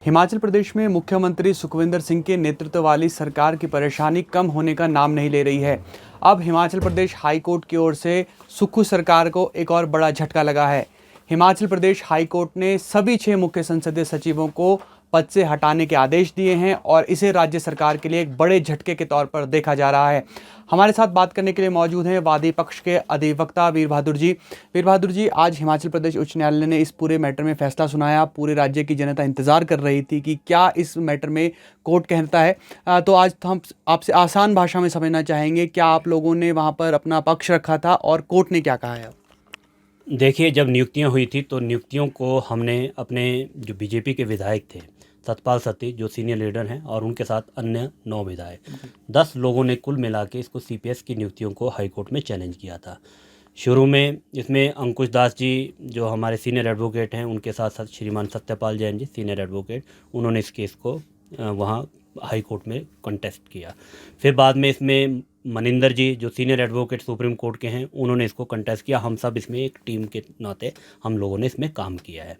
हिमाचल प्रदेश में मुख्यमंत्री सुखविंदर सिंह के नेतृत्व वाली सरकार की परेशानी कम होने का नाम नहीं ले रही है। अब हिमाचल प्रदेश हाई कोर्ट की ओर से सुक्खू सरकार को एक और बड़ा झटका लगा है। हिमाचल प्रदेश हाई कोर्ट ने सभी 6 मुख्य संसदीय सचिवों को पद से हटाने के आदेश दिए हैं और इसे राज्य सरकार के लिए एक बड़े झटके के तौर पर देखा जा रहा है। हमारे साथ बात करने के लिए मौजूद हैं वादी पक्ष के अधिवक्ता वीर बहादुर जी। वीर बहादुर जी, आज हिमाचल प्रदेश उच्च न्यायालय ने इस पूरे मैटर में फैसला सुनाया। पूरे राज्य की जनता इंतजार कर रही थी कि क्या इस मैटर में कोर्ट कहता है। तो आज हम आपसे आसान भाषा में समझना चाहेंगे, क्या आप लोगों ने वहाँ पर अपना पक्ष रखा था और कोर्ट ने क्या कहा है? देखिए, जब नियुक्तियां हुई थी तो नियुक्तियों को हमने अपने जो बीजेपी के विधायक थे सतपाल सत्ती, जो सीनियर लीडर हैं, और उनके साथ अन्य 9 विधायक 10 लोगों ने कुल मिला के इसको सीपीएस की नियुक्तियों को हाईकोर्ट में चैलेंज किया था। शुरू में इसमें अंकुश दास जी जो हमारे सीनियर एडवोकेट हैं, उनके साथ साथ श्रीमान सत्यपाल जैन जी सीनियर एडवोकेट, उन्होंने इस केस को वहाँ हाई कोर्ट में कंटेस्ट किया। फिर बाद में इसमें मनिंदर जी जो सीनियर एडवोकेट सुप्रीम कोर्ट के हैं, उन्होंने इसको कंटेस्ट किया। हम सब इसमें एक टीम के नाते हम लोगों ने इसमें काम किया है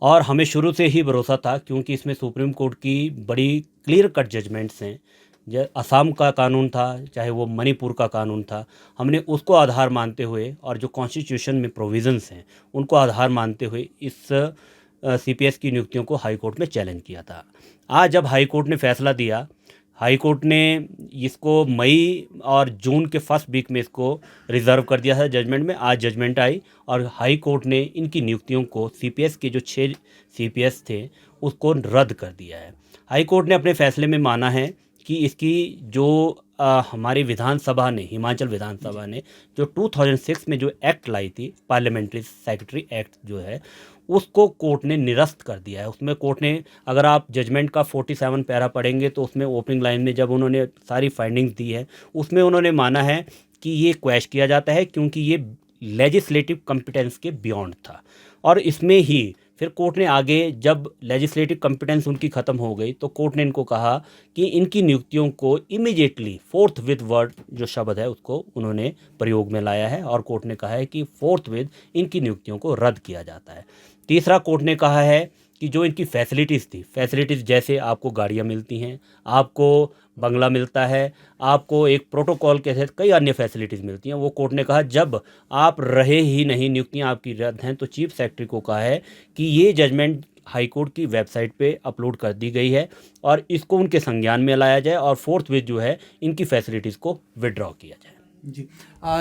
और हमें शुरू से ही भरोसा था, क्योंकि इसमें सुप्रीम कोर्ट की बड़ी क्लियर कट जजमेंट्स हैं। असम का कानून था, चाहे वो मणिपुर का कानून था, हमने उसको आधार मानते हुए और जो कॉन्स्टिट्यूशन में प्रोविज़न्स हैं उनको आधार मानते हुए इस सीपीएस की नियुक्तियों को हाई कोर्ट में चैलेंज किया था। आज जब हाई कोर्ट ने फैसला दिया, हाई कोर्ट ने इसको मई और जून के फर्स्ट वीक में इसको रिज़र्व कर दिया था जजमेंट में। आज जजमेंट आई और हाई कोर्ट ने इनकी नियुक्तियों को सीपीएस के जो 6 सीपीएस थे उसको रद्द कर दिया है। हाई कोर्ट ने अपने फैसले में माना है कि इसकी जो हमारी विधानसभा ने, हिमाचल विधानसभा ने जो 2006 में जो एक्ट लाई थी, पार्लियामेंट्री सेक्रेटरी एक्ट जो है, उसको कोर्ट ने निरस्त कर दिया है। उसमें कोर्ट ने, अगर आप जजमेंट का 47 पैरा पढ़ेंगे तो उसमें ओपनिंग लाइन में जब उन्होंने सारी फाइंडिंग्स दी है, उसमें उन्होंने माना है कि ये क्वैश किया जाता है क्योंकि ये लेजिस्लेटिव कॉम्पिटेंस के बियॉन्ड था। और इसमें ही फिर कोर्ट ने आगे, जब लेजिस्लेटिव कॉम्पिटेंस उनकी ख़त्म हो गई, तो कोर्ट ने इनको कहा कि इनकी नियुक्तियों को इमीडिएटली फोर्थ विद वर्ड जो शब्द है उसको उन्होंने प्रयोग में लाया है और कोर्ट ने कहा है कि फोर्थ विद इनकी नियुक्तियों को रद्द किया जाता है। तीसरा, कोर्ट ने कहा है कि जो इनकी फैसिलिटीज़ थी, फैसिलिटीज़ जैसे आपको गाड़ियाँ मिलती हैं, आपको बंगला मिलता है, आपको एक प्रोटोकॉल के तहत कई अन्य फैसिलिटीज़ मिलती हैं, वो कोर्ट ने कहा जब आप रहे ही नहीं, नियुक्तियाँ आपकी रद्द हैं, तो चीफ सेक्रेटरी को कहा है कि ये जजमेंट हाई कोर्ट की वेबसाइट पे अपलोड कर दी गई है और इसको उनके संज्ञान में लाया जाए और फोर्थ विद जो है इनकी फैसिलिटीज़ को विड्रॉ किया जाए। जी,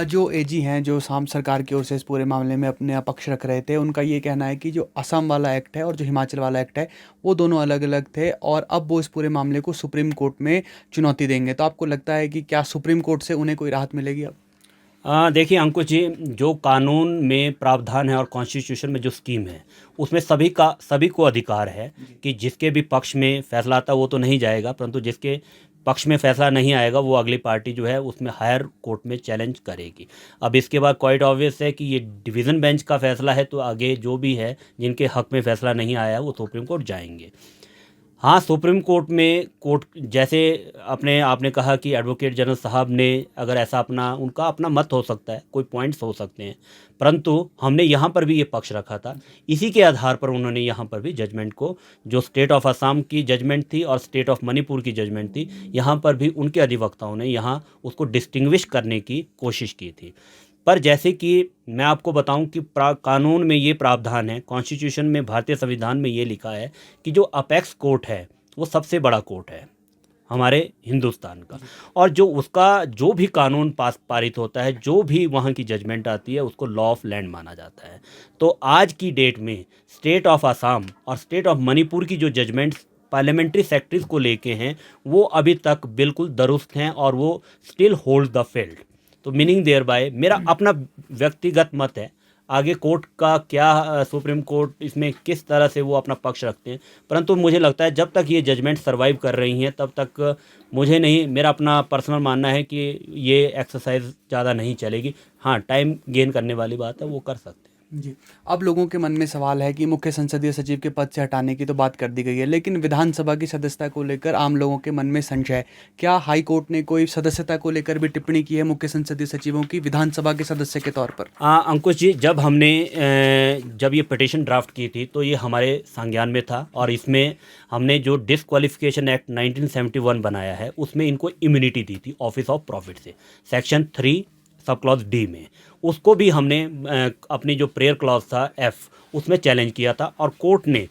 जो एजी हैं, जो असम सरकार की ओर से इस पूरे मामले में अपने पक्ष रख रहे थे, उनका ये कहना है कि जो असम वाला एक्ट है और जो हिमाचल वाला एक्ट है वो दोनों अलग अलग थे और अब वो इस पूरे मामले को सुप्रीम कोर्ट में चुनौती देंगे। तो आपको लगता है कि क्या सुप्रीम कोर्ट से उन्हें कोई राहत मिलेगी अब? देखिए अंकुश जी, जो कानून में प्रावधान है और कॉन्स्टिट्यूशन में जो स्कीम है, उसमें सभी को अधिकार है कि जिसके भी पक्ष में फैसला आता है वो तो नहीं जाएगा, परंतु जिसके पक्ष में फैसला नहीं आएगा वो अगली पार्टी जो है उसमें हायर कोर्ट में चैलेंज करेगी। अब इसके बाद क्वाइट ऑब्वियस है कि ये डिवीज़न बेंच का फैसला है, तो आगे जो भी है जिनके हक में फैसला नहीं आया वो सुप्रीम कोर्ट जाएंगे। हाँ, सुप्रीम कोर्ट में कोर्ट जैसे आपने कहा कि एडवोकेट जनरल साहब ने अगर ऐसा उनका अपना मत हो सकता है, कोई पॉइंट्स हो सकते हैं, परंतु हमने यहाँ पर भी ये पक्ष रखा था। इसी के आधार पर उन्होंने यहाँ पर भी जजमेंट को, जो स्टेट ऑफ असम की जजमेंट थी और स्टेट ऑफ मणिपुर की जजमेंट थी, यहाँ पर भी उनके अधिवक्ताओं ने यहाँ उसको डिस्टिंग्विश करने की कोशिश की थी। पर जैसे कि मैं आपको बताऊं कि कानून में ये प्रावधान है, कॉन्स्टिट्यूशन में, भारतीय संविधान में ये लिखा है कि जो अपेक्स कोर्ट है वो सबसे बड़ा कोर्ट है हमारे हिंदुस्तान का, और जो उसका जो भी कानून पारित होता है, जो भी वहाँ की जजमेंट आती है, उसको लॉ ऑफ लैंड माना जाता है। तो आज की डेट में स्टेट ऑफ असम और स्टेट ऑफ मणिपुर की जो जजमेंट्स पार्लियामेंट्री सेक्रेटरीज को लेके हैं वो अभी तक बिल्कुल दुरुस्त हैं और वो स्टिल होल्ड द फील्ड। तो मीनिंग देयर बाय, मेरा अपना व्यक्तिगत मत है, आगे कोर्ट का क्या, सुप्रीम कोर्ट इसमें किस तरह से वो अपना पक्ष रखते हैं, परंतु मुझे लगता है जब तक ये जजमेंट सर्वाइव कर रही हैं तब तक मुझे नहीं, मेरा अपना पर्सनल मानना है कि ये एक्सरसाइज ज़्यादा नहीं चलेगी। हाँ, टाइम गेन करने वाली बात है, वो कर सकते हैं। जी। अब लोगों के मन में सवाल है कि मुख्य संसदीय सचिव के पद से हटाने की तो बात कर दी गई है, लेकिन विधानसभा की सदस्यता को लेकर आम लोगों के मन में संशय है। क्या हाई कोर्ट ने कोई सदस्यता को लेकर भी टिप्पणी की है मुख्य संसदीय सचिवों की विधानसभा के सदस्य के तौर पर? अंकुश जी, जब ये पिटीशन ड्राफ्ट की थी तो ये हमारे संज्ञान में था, और इसमें हमने जो डिस्क्वालिफिकेशन एक्ट 1971 बनाया है उसमें इनको इम्यूनिटी दी थी ऑफिस ऑफ प्रॉफिट से, सेक्शन 3 सब क्लॉज डी में। उसको भी हमने अपनी जो प्रेयर क्लॉज था एफ, उसमें चैलेंज किया था, और कोर्ट ने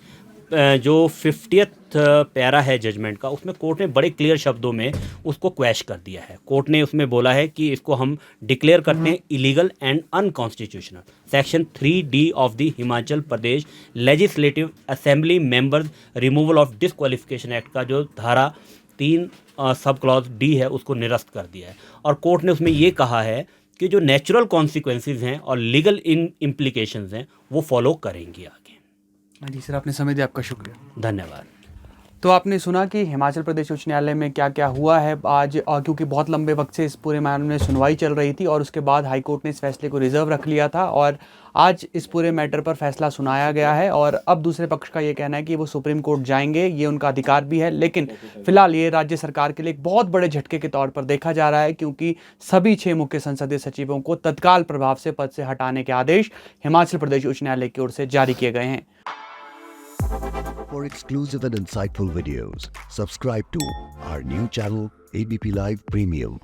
जो 50th पैरा है जजमेंट का, उसमें कोर्ट ने बड़े क्लियर शब्दों में उसको क्वैश कर दिया है। कोर्ट ने उसमें बोला है कि इसको हम डिक्लेयर करते हैं illegal and unconstitutional. Section 3D of the Himachal Pradesh legislative assembly members removal of disqualification act का जो धारा 3 सब क्लॉज डी है उसको निरस्त कर दिया है, और कोर्ट ने उसमें ये कहा है कि जो नेचुरल कॉन्सिक्वेंसेज हैं और लीगल इम्प्लीकेशंस हैं वो फॉलो करेंगी आगे। जी सर, आपने समय दिया, आपका शुक्रिया। धन्यवाद। तो आपने सुना कि हिमाचल प्रदेश उच्च न्यायालय में क्या क्या हुआ है आज, क्योंकि बहुत लंबे वक्त से इस पूरे मामले में सुनवाई चल रही थी और उसके बाद हाईकोर्ट ने इस फैसले को रिजर्व रख लिया था और आज इस पूरे मैटर पर फैसला सुनाया गया है। और अब दूसरे पक्ष का ये कहना है कि वो सुप्रीम कोर्ट जाएंगे, ये उनका अधिकार भी है, लेकिन फिलहाल ये राज्य सरकार के लिए एक बहुत बड़े झटके के तौर पर देखा जा रहा है, क्योंकि सभी 6 मुख्य संसदीय सचिवों को तत्काल प्रभाव से पद से हटाने के आदेश हिमाचल प्रदेश उच्च न्यायालय की ओर से जारी किए गए हैं। For exclusive and insightful videos, subscribe to our new channel ABP Live Premium.